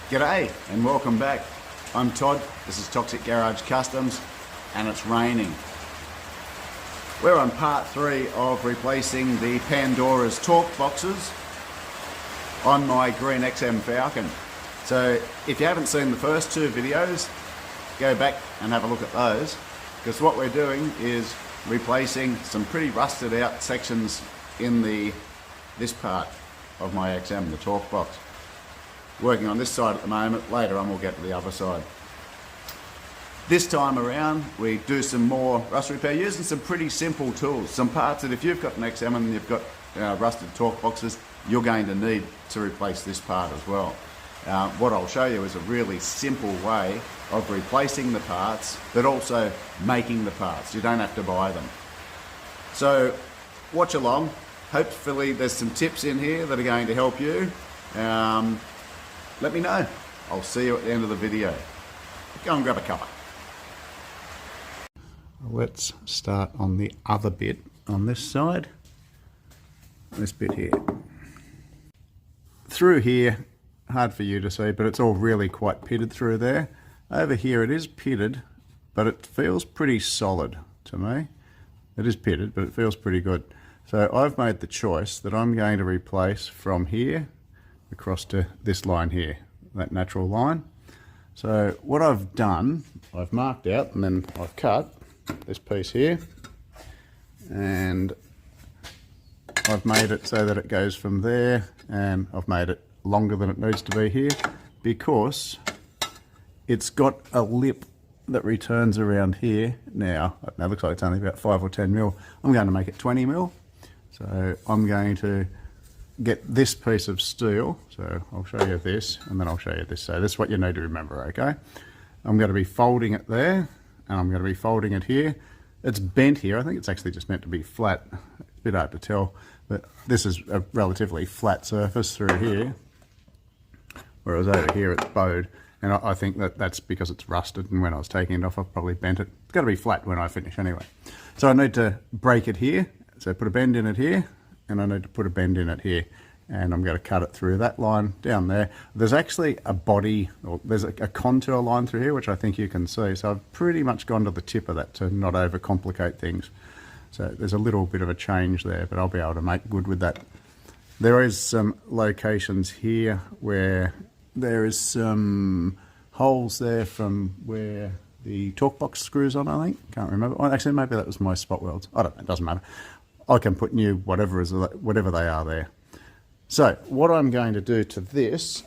G'day and welcome back. I'm Todd, this is Toxic Garage Customs and it's raining. We're on part 3 of replacing the Pandora's torque boxes on my green XM Falcon. So if you haven't seen the first 2 videos, go back and have a look at those, because what we're doing is replacing some pretty rusted out sections in this part of my XM, the torque box. Working on this side at the moment, later on we'll get to the other side. This time around we do some more rust repair using some pretty simple tools, some parts that if you've got an XM and you've got rusted torque boxes, you're going to need to replace this part as well. What I'll show you is a really simple way of replacing the parts but also making the parts. You don't have to buy them. So watch along. Hopefully there's some tips in here that are going to help you. Let me know. I'll see you at the end of the video. Go and grab a cuppa. Let's start on the other bit on this side. This bit here. Through here, hard for you to see, but it's all really quite pitted through there. Over here it is pitted, but it feels pretty solid to me. It is pitted, but it feels pretty good. So I've made the choice that I'm going to replace from here across to this line here, that natural line. So what I've done, I've marked out and then I've cut this piece here, and I've made it so that it goes from there, and I've made it longer than it needs to be here because it's got a lip that returns around here. Now it looks like it's only about 5 or 10 mil. I'm going to make it 20 mil. So I'm going to get this piece of steel, so I'll show you this and then I'll show you this. So this is what you need to remember, okay? I'm going to be folding it there and I'm going to be folding it here. It's bent here. I think it's actually just meant to be flat. It's a bit hard to tell, but this is a relatively flat surface through here, whereas over here it's bowed, and I think that that's because it's rusted, and when I was taking it off I've probably bent it. It's got to be flat when I finish anyway. So I need to break it here, so put a bend in it here, and I need to put a bend in it here, and I'm going to cut it through that line down there. There's actually a body, or there's a contour line through here which I think you can see, so I've pretty much gone to the tip of that to not overcomplicate things. So there's a little bit of a change there, but I'll be able to make good with that. There is some locations here where there is some holes there from where the torque box screws on, I think. Can't remember. Oh, actually maybe that was my spot welds. I don't know, it doesn't matter. I can put new whatever they are there. So what I'm going to do to this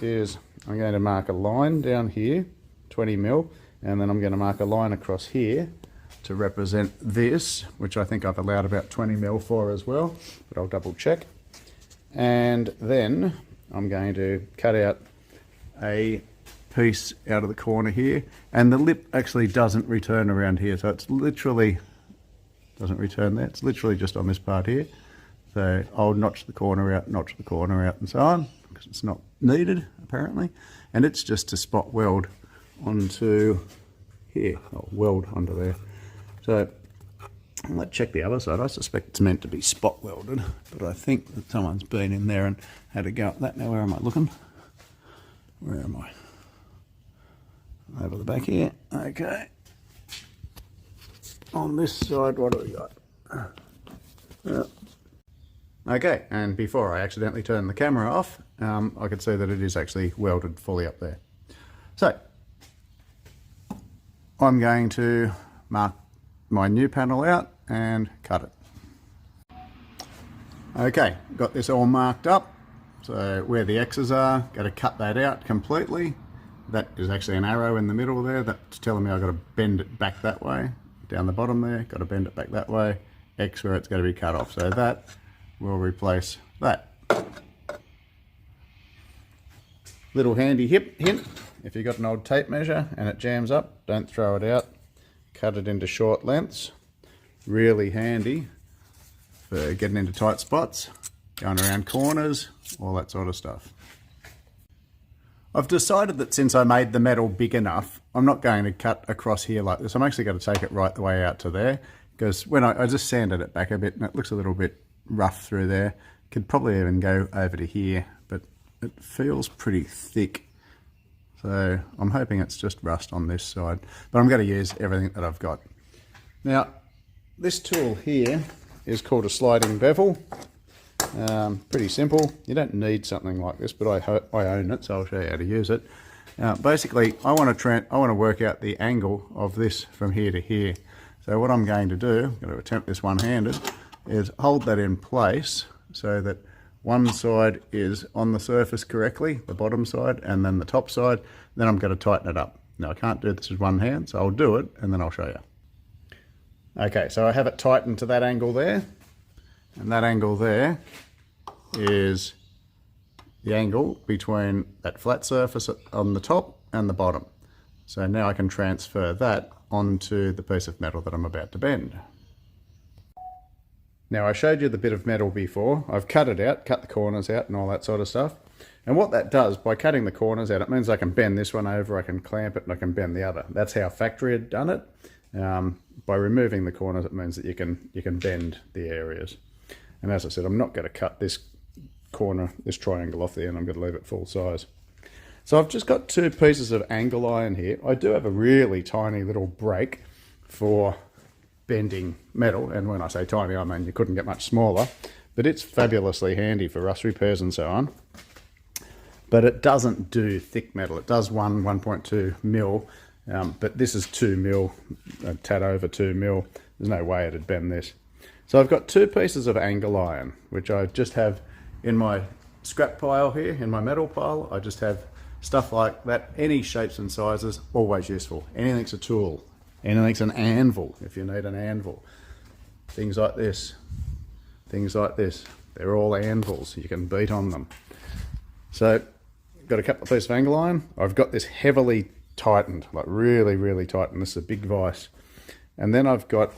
is I'm going to mark a line down here, 20 mil, and then I'm going to mark a line across here to represent this, which I think I've allowed about 20 mil for as well, but I'll double check. And then I'm going to cut out a piece out of the corner here, and the lip actually doesn't return around here, so it's literally doesn't return there. It's literally just on this part here. So I'll notch the corner out, and so on, because it's not needed apparently. And it's just to spot weld onto here, or weld onto there. So let's check the other side. I suspect it's meant to be spot welded, but I think that someone's been in there and had a go at that. Now where am I looking? Where am I? Over the back here. Okay. On this side, what do we got? Okay, and before I accidentally turn the camera off, I could see that it is actually welded fully up there. So, I'm going to mark my new panel out and cut it. Okay, got this all marked up. So where the X's are, got to cut that out completely. That is actually an arrow in the middle there. That's telling me I've got to bend it back that way. Down the bottom there, got to bend it back that way. X where it's going to be cut off. So that will replace that. Little handy hint, if you've got an old tape measure and it jams up, don't throw it out. Cut it into short lengths. Really handy for getting into tight spots, going around corners, all that sort of stuff. I've decided that since I made the metal big enough, I'm not going to cut across here like this. I'm actually going to take it right the way out to there, because when I just sanded it back a bit and it looks a little bit rough through there. Could probably even go over to here, but it feels pretty thick So I'm hoping it's just rust on this side, but I'm going to use everything that I've got. Now, this tool here is called a sliding bevel. Pretty simple. You don't need something like this, but I own it, so I'll show you how to use it. Basically, I want to work out the angle of this from here to here. So what I'm going to do, I'm going to attempt this one-handed, is hold that in place so that one side is on the surface correctly, the bottom side, and then the top side. Then I'm going to tighten it up. Now I can't do this with one hand, so I'll do it and then I'll show you. Okay, so I have it tightened to that angle there, and that angle there is the angle between that flat surface on the top and the bottom. So now I can transfer that onto the piece of metal that I'm about to bend. Now I showed you the bit of metal before. I've cut it out, cut the corners out and all that sort of stuff. And what that does, by cutting the corners out, it means I can bend this one over, I can clamp it, and I can bend the other. That's how factory had done it. By removing the corners, it means that you can bend the areas. And as I said, I'm not going to cut this corner, this triangle off there, and I'm going to leave it full size. So I've just got two pieces of angle iron here. I do have a really tiny little brake for bending metal, and when I say tiny, I mean you couldn't get much smaller, but it's fabulously handy for rust repairs and so on. But it doesn't do thick metal. It does 1.2 mil, but this is 2 mil, a tad over 2 mil. There's no way it'd bend this. So I've got two pieces of angle iron, which I just have in my scrap pile here, in my metal pile. I just have stuff like that. Any shapes and sizes, always useful. Anything's a tool. Anything's an anvil, if you need an anvil. Things like this, they're all anvils. You can beat on them. So, I've got a couple of pieces of angle iron. I've got this heavily tightened, like really, really tightened. This is a big vise. And then I've got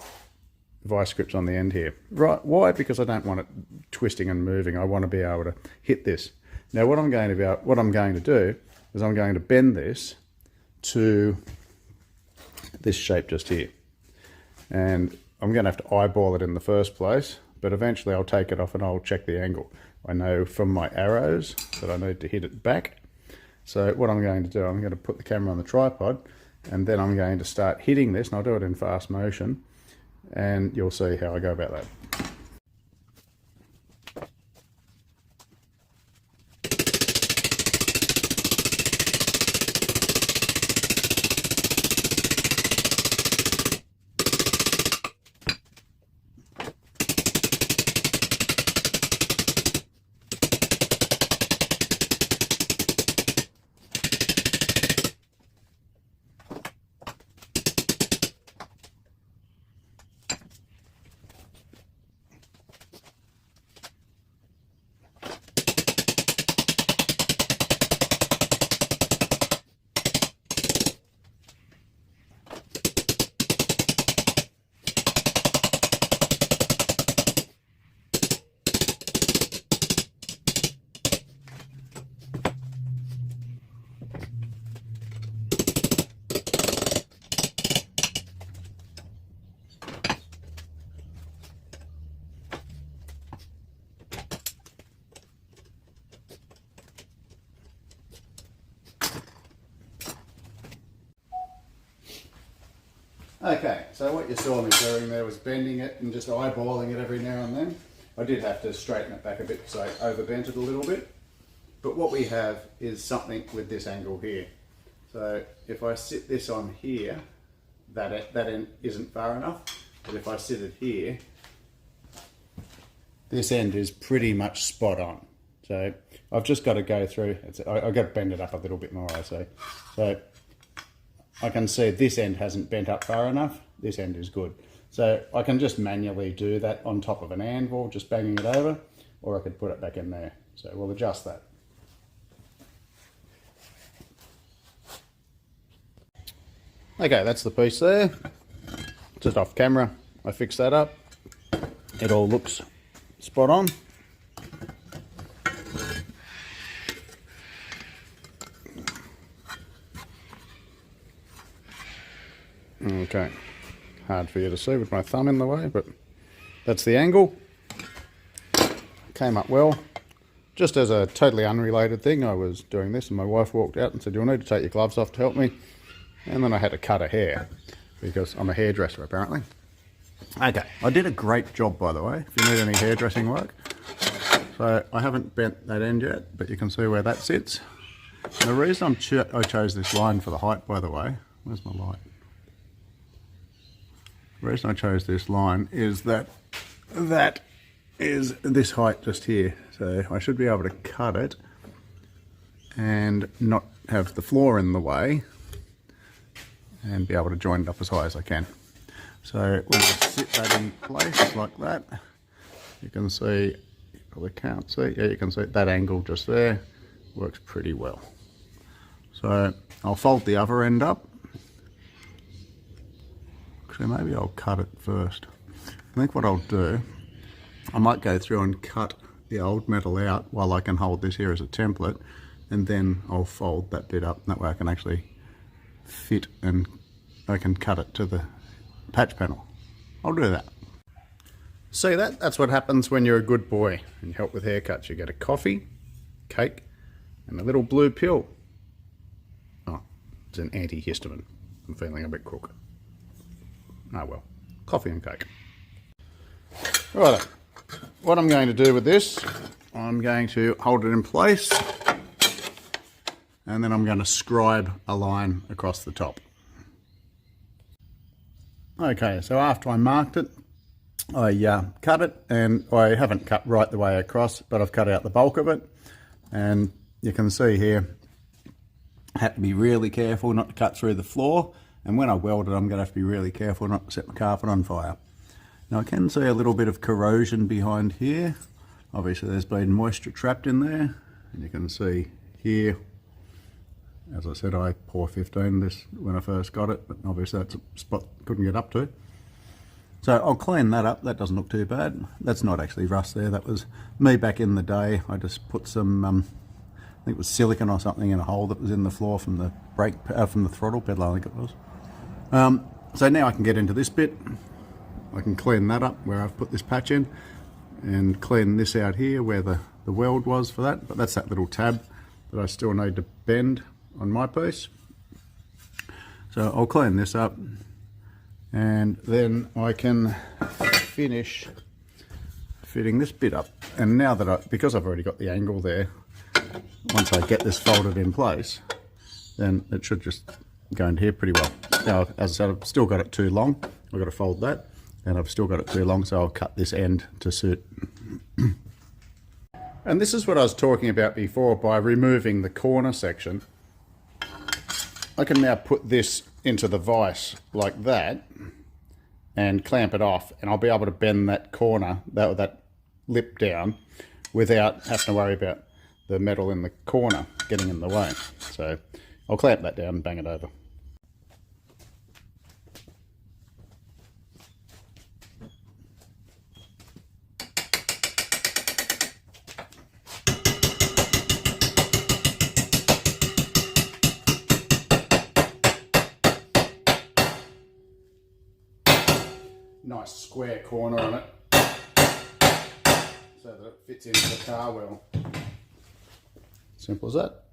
vice grips on the end here. Right? Why? Because I don't want it twisting and moving. I want to be able to hit this. Now, what I'm going to do is I'm going to bend this to this shape just here, and I'm going to have to eyeball it in the first place, but eventually I'll take it off and I'll check the angle. I know from my arrows that I need to hit it back. So what I'm going to do, I'm going to put the camera on the tripod, and then I'm going to start hitting this, and I'll do it in fast motion, and you'll see how I go about that. Okay, so what you saw me doing there was bending it and just eyeballing it every now and then. I did have to straighten it back a bit because I overbent it a little bit. But what we have is something with this angle here. So if I sit this on here, that end isn't far enough. But if I sit it here, this end is pretty much spot on. So I've just got to go through, I've got to bend it up a little bit more, I say. So I can see this end hasn't bent up far enough, this end is good. So I can just manually do that on top of an anvil, just banging it over, or I could put it back in there. So we'll adjust that. Okay, that's the piece there. Just off camera, I fixed that up. It all looks spot on. Okay, hard for you to see with my thumb in the way, but that's the angle. Came up well. just as a totally unrelated thing, I was doing this and my wife walked out and said, "You'll need to take your gloves off to help me." And then I had to cut her hair because I'm a hairdresser apparently. Okay, I did a great job, by the way, if you need any hairdressing work. So I haven't bent that end yet, but you can see where that sits. And the reason I chose this line for the height, by the way, where's my light? The reason I chose this line is that is this height just here. So I should be able to cut it and not have the floor in the way and be able to join it up as high as I can. So when I sit that in place like that, you can see, you probably can't see, yeah, you can see that angle just there works pretty well. So I'll fold the other end up. Actually, maybe I'll cut it first. I think what I'll do, I might go through and cut the old metal out while I can hold this here as a template, and then I'll fold that bit up. That way I can actually fit and I can cut it to the patch panel. I'll do that. See that's what happens when you're a good boy and you help with haircuts. You get a coffee, cake, and a little blue pill. Oh, it's an antihistamine. I'm feeling a bit crooked. Oh well, coffee and cake. Right, what I'm going to do with this, I'm going to hold it in place and then I'm going to scribe a line across the top. Okay, so after I marked it, I cut it, and I haven't cut right the way across, but I've cut out the bulk of it. And you can see here, I had to be really careful not to cut through the floor. And when I weld it, I'm going to have to be really careful not to set my carpet on fire. Now I can see a little bit of corrosion behind here. Obviously there's been moisture trapped in there. And you can see here, as I said, I pour 15 this when I first got it, but obviously that's a spot I couldn't get up to. So I'll clean that up. That doesn't look too bad. That's not actually rust there. That was me back in the day. I just put some, I think it was silicone or something in a hole that was in the floor from the brake, from the throttle pedal, I think it was. So now I can get into this bit. I can clean that up where I've put this patch in, and clean this out here where the weld was for that. But that's that little tab that I still need to bend on my piece. So I'll clean this up, and then I can finish fitting this bit up. And now that because I've already got the angle there, once I get this folded in place, then it should just go into here pretty well. Now, as I said, I've still got it too long. I've got to fold that, and I've still got it too long, so I'll cut this end to suit. And this is what I was talking about before. By removing the corner section, I can now put this into the vise like that and clamp it off, and I'll be able to bend that corner, that lip down, without having to worry about the metal in the corner getting in the way. So I'll clamp that down and bang it over. Nice square corner on it, so that it fits into the car well. Simple as that.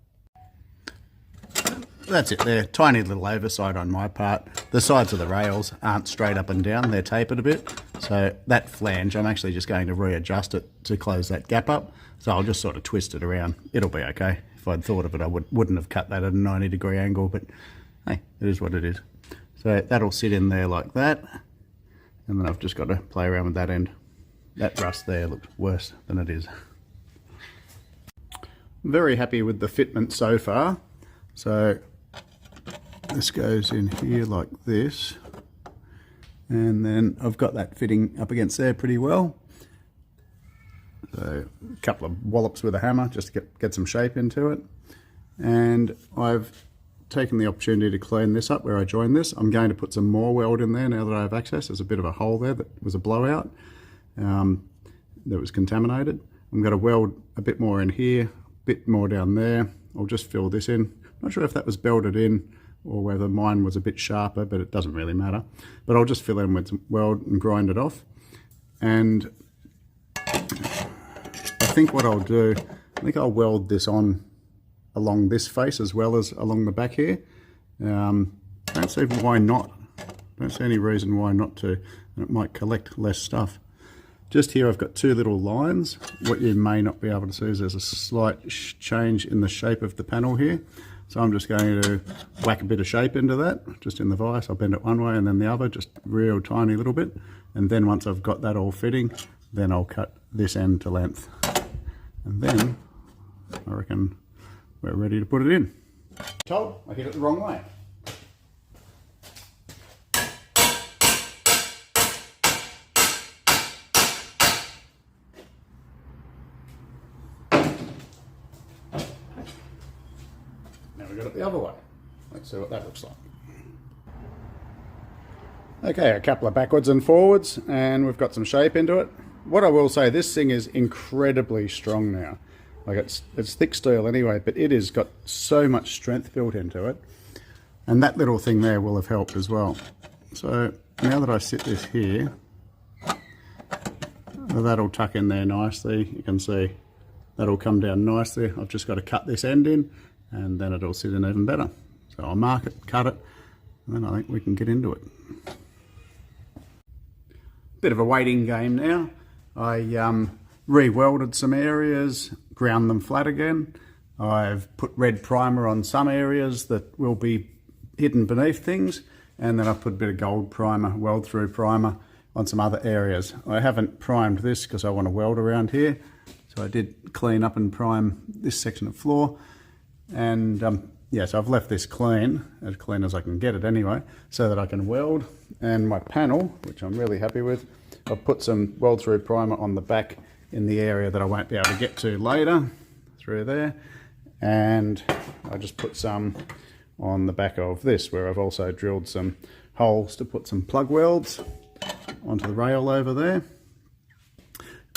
That's it there. Tiny little oversight on my part. The sides of the rails aren't straight up and down, they're tapered a bit. So that flange, I'm actually just going to readjust it to close that gap up. So I'll just sort of twist it around. It'll be okay. If I'd thought of it, I wouldn't have cut that at a 90-degree angle, but hey, it is what it is. So that'll sit in there like that. And then I've just got to play around with that end. That rust there looks worse than it is. Very happy with the fitment so far. So this goes in here like this. And then I've got that fitting up against there pretty well. So a couple of wallops with a hammer just to get some shape into it. And I've taken the opportunity to clean this up where I joined this. I'm going to put some more weld in there now that I have access. There's a bit of a hole there that was a blowout that was contaminated. I'm going to weld a bit more in here, a bit more down there. I'll just fill this in. Not sure if that was belted in or whether mine was a bit sharper, but it doesn't really matter. But I'll just fill in with some weld and grind it off. And I think what I'll do, I think I'll weld this on along this face as well as along the back here. Don't see why not. Don't see any reason why not to. And it might collect less stuff. Just here I've got two little lines. What you may not be able to see is there's a slight change in the shape of the panel here. So I'm just going to whack a bit of shape into that, just in the vise. I'll bend it one way and then the other, just real tiny little bit. And then once I've got that all fitting, then I'll cut this end to length. And then I reckon we're ready to put it in. Told, I hit it the wrong way. Now we've got it the other way. Let's see what that looks like. Okay, a couple of backwards and forwards, and we've got some shape into it. What I will say, this thing is incredibly strong now. Like it's thick steel anyway, but it has got so much strength built into it. And that little thing there will have helped as well. So now that I sit this here, that'll tuck in there nicely. You can see that'll come down nicely. I've just got to cut this end in and then it'll sit in even better. So I'll mark it, cut it, and then I think we can get into it. Bit of a waiting game now. I re-welded some areas, ground them flat again. I've put red primer on some areas that will be hidden beneath things, and then I've put a bit of gold primer, weld through primer on some other areas. I haven't primed this because I want to weld around here, so I did clean up and prime this section of floor. And yeah, so I've left this clean as I can get it anyway, so that I can weld. And my panel, which I'm really happy with, I've put some weld through primer on the back in the area that I won't be able to get to later, through there. And I just put some on the back of this, where I've also drilled some holes to put some plug welds onto the rail over there.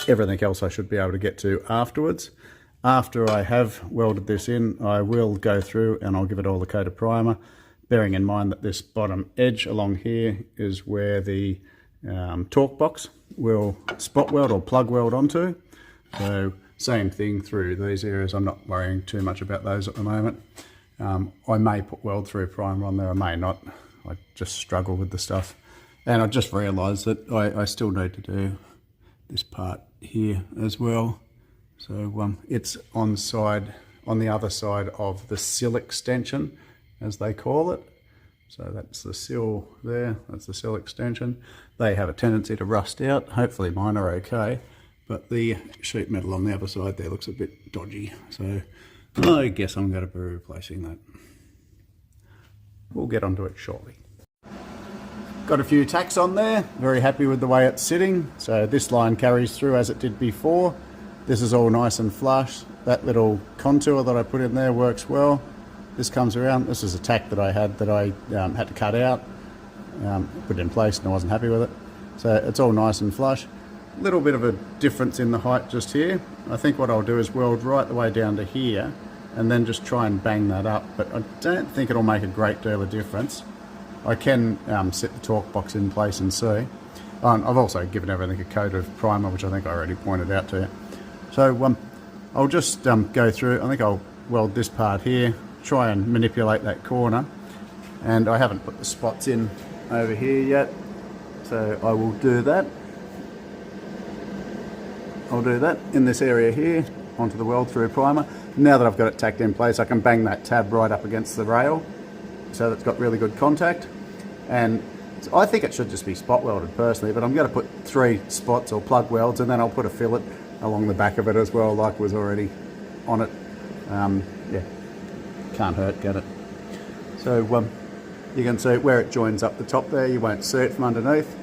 Everything else I should be able to get to afterwards. After I have welded this in, I will go through and I'll give it all a coat of primer, bearing in mind that this bottom edge along here is where the torque box will spot weld or plug weld onto. So same thing through these areas. I'm not worrying too much about those at the moment. I may put weld through primer on there, I may not. I just struggle with the stuff. And I just realised that I still need to do this part here as well. So it's on the other side of the sill extension, as they call it. So that's the sill there, that's the sill extension. They have a tendency to rust out. Hopefully mine are okay, but the sheet metal on the other side there looks a bit dodgy. So I guess I'm going to be replacing that. We'll get onto it shortly. Got a few tacks on there, very happy with the way it's sitting. So this line carries through as it did before. This is all nice and flush. That little contour that I put in there works well. This comes around. This is a tack that I had had to cut out, put it in place, and I wasn't happy with it. So it's all nice and flush. A little bit of a difference in the height just here. I think what I'll do is weld right the way down to here and then just try and bang that up, but I don't think it'll make a great deal of difference. I can set the torque box in place and see. I've also given everything a coat of primer, which I think I already pointed out to you. So I'll just go through. I think I'll weld this part here, try and manipulate that corner, and I haven't put the spots in over here yet, so I will do that. I'll do that in this area here onto the weld through primer. Now that I've got it tacked in place, I can bang that tab right up against the rail so that's got really good contact. And I think it should just be spot welded personally, but I'm going to put 3 spots or plug welds, and then I'll put a fillet along the back of it as well, like was already on it. Yeah, can't hurt, get it? So you can see where it joins up the top there. You won't see it from underneath.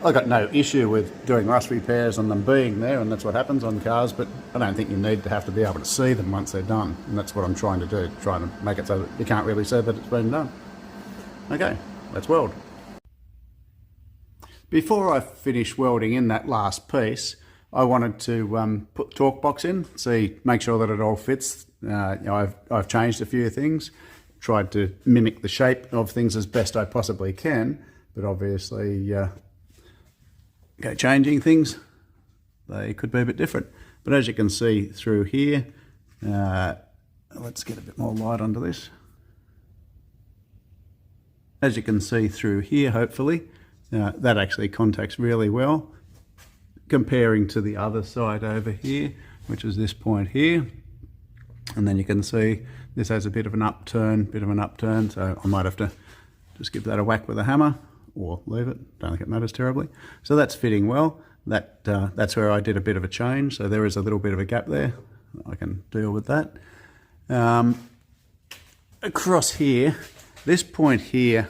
I've got no issue with doing rust repairs and them being there, and that's what happens on cars, but I don't think you need to have to be able to see them once they're done, and that's what I'm trying to do, trying to make it so that you can't really see that it's been done. Okay, let's weld. Before I finish welding in that last piece, I wanted to put the torque box in, make sure that it all fits. You know, I've changed a few things, tried to mimic the shape of things as best I possibly can, but obviously changing things, they could be a bit different. But as you can see through here, let's get a bit more light onto this. As you can see through here, hopefully, that actually contacts really well, comparing to the other side over here, which is this point here. And then you can see this has a bit of an upturn, so I might have to just give that a whack with a hammer or leave it. Don't think it matters terribly. So that's fitting well. That's where I did a bit of a change, so there is a little bit of a gap there. I can deal with that. Across here, this point here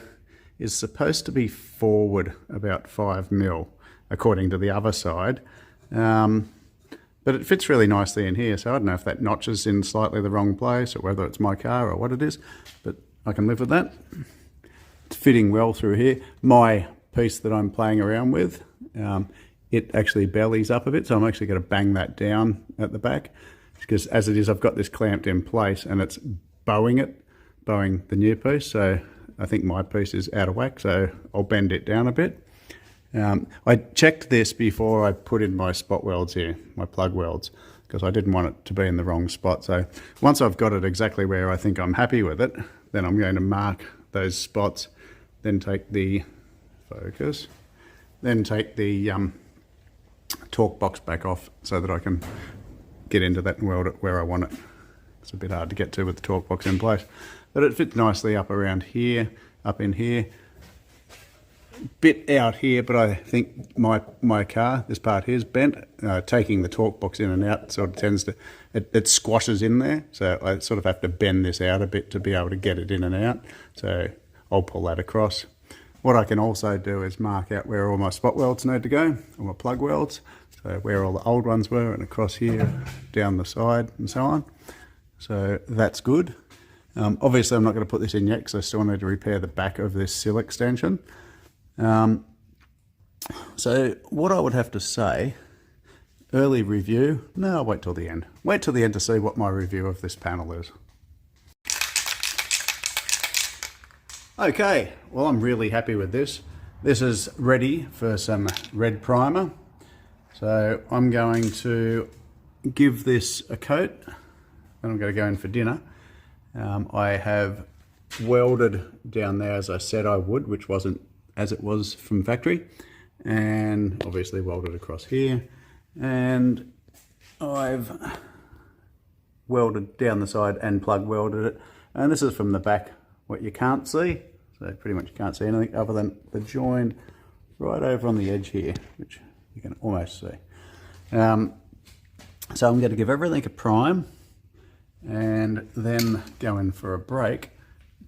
is supposed to be forward about 5 mil, according to the other side. But it fits really nicely in here, so I don't know if that notches in slightly the wrong place or whether it's my car or what it is, but I can live with that. It's fitting well through here. My piece that I'm playing around with, it actually bellies up a bit, so I'm actually going to bang that down at the back, because as it is, I've got this clamped in place and it's bowing the new piece, so I think my piece is out of whack, so I'll bend it down a bit. I checked this before I put in my spot welds here, my plug welds, because I didn't want it to be in the wrong spot. So once I've got it exactly where I think I'm happy with it, then I'm going to mark those spots, then take the focus, then take the torque box back off so that I can get into that and weld it where I want it. It's a bit hard to get to with the torque box in place, but it fits nicely up around here, up in here, bit out here, but I think my car, this part here, is bent. Taking the torque box in and out sort of tends to, it squashes in there, so I sort of have to bend this out a bit to be able to get it in and out, so I'll pull that across. What I can also do is mark out where all my spot welds need to go, all my plug welds, so where all the old ones were, and across here, down the side, and so on. So that's good. Obviously I'm not going to put this in yet because I still need to repair the back of this sill extension. So what I would have to say, early review, no, I'll wait till the end. Wait till the end to see what my review of this panel is. Okay, well, I'm really happy with this. This is ready for some red primer. So I'm going to give this a coat, and I'm going to go in for dinner. I have welded down there as I said I would, which wasn't as it was from factory, and obviously welded across here, and I've welded down the side and plug welded it, and this is from the back what you can't see, so pretty much you can't see anything other than the join right over on the edge here, which you can almost see. So I'm going to give everything a prime and then go in for a break.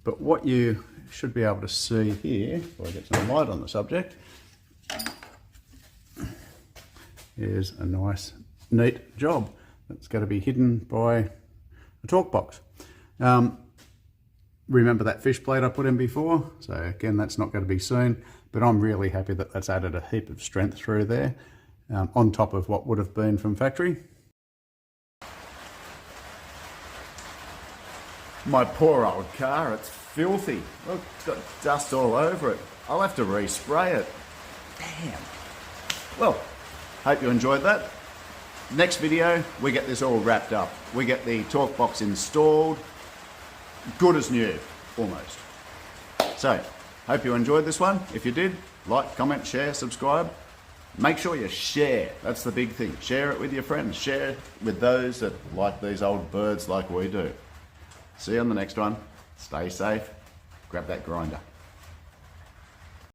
But what you should be able to see here, before I get some light on the subject, is a nice, neat job that's going to be hidden by a torque box. Remember that fish plate I put in before? So again, that's not going to be seen, but I'm really happy that that's added a heap of strength through there, on top of what would have been from factory. My poor old car, it's filthy. Look, it's got dust all over it. I'll have to respray it. Damn. Well, hope you enjoyed that. Next video, we get this all wrapped up. We get the torque box installed. Good as new, almost. So, hope you enjoyed this one. If you did, like, comment, share, subscribe. Make sure you share. That's the big thing. Share it with your friends. Share it with those that like these old birds like we do. See you on the next one. Stay safe. Grab that grinder.